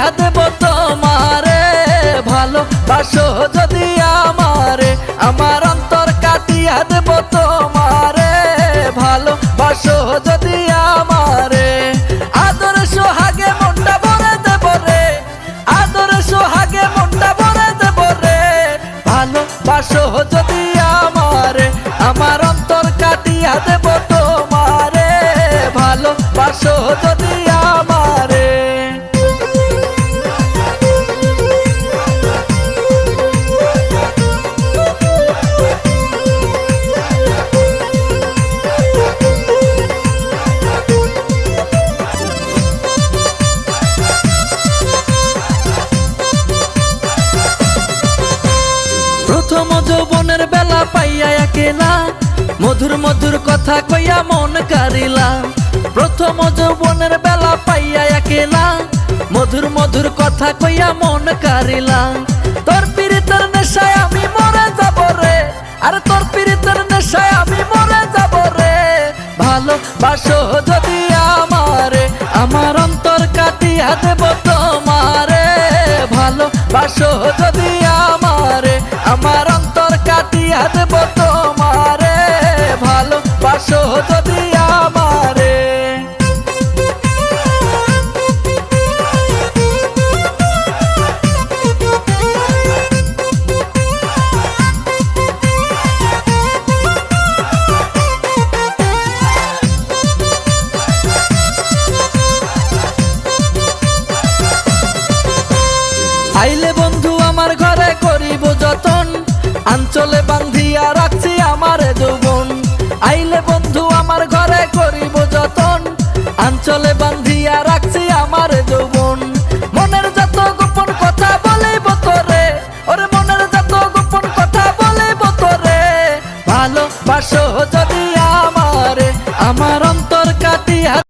কাটিয়া দেব তোমারে, ভালোবাসো যদি আমারে, আমার অন্তর কাটিয়া দেব তোমারে, ভালোবাসো যদি আমারে। আদর সোহাগে মনটা ভরে দেব রে, আদর সোহাগে মনটা ভরে দেব রে, ভালোবাসো যদি আমারে, আমার অন্তর কাটিয়া দেব তোমারে, ভালোবাসো যদি আমারে। প্রথম যৌবনের বেলা পাইয়া একেলা, মধুর মধুর কথা কইয়া মন কারিলা। প্রথম যৌবনের বেলা পাইয়া একেলা, মধুর মধুর কথা কইয়া মন কারিলা। তোর পীড়িতের নেশায় আমি মরে যাব রে, আরে তোর পীড়িতের নেশায় আমি মরে যাব রে, ভালোবাসো যদি আমারে, আমার অন্তর কাটিয়া দেব তোমারে, ভালোবাসো যদি আমারে, আমার অন্তর কাটিয়া দেব তোমারে, ভালোবাসো যদি আমারে। আইলে বন্ধু আমার ঘরে করিব যতন, আঞ্চলে বান্ধিয়া রাখছি আমারে যৌবন। আইলে বন্ধু আমার ঘরে করিব যতন, আঞ্চলে বান্ধিয়া রাখছি আমারে যৌবন। মনের যত গোপন কথা বলিব তোরে, ওরে মনের যত গোপন কথা বলিব তোরে, ভালোবাসো যদি আমারে, আমার অন্তর কাটিয়া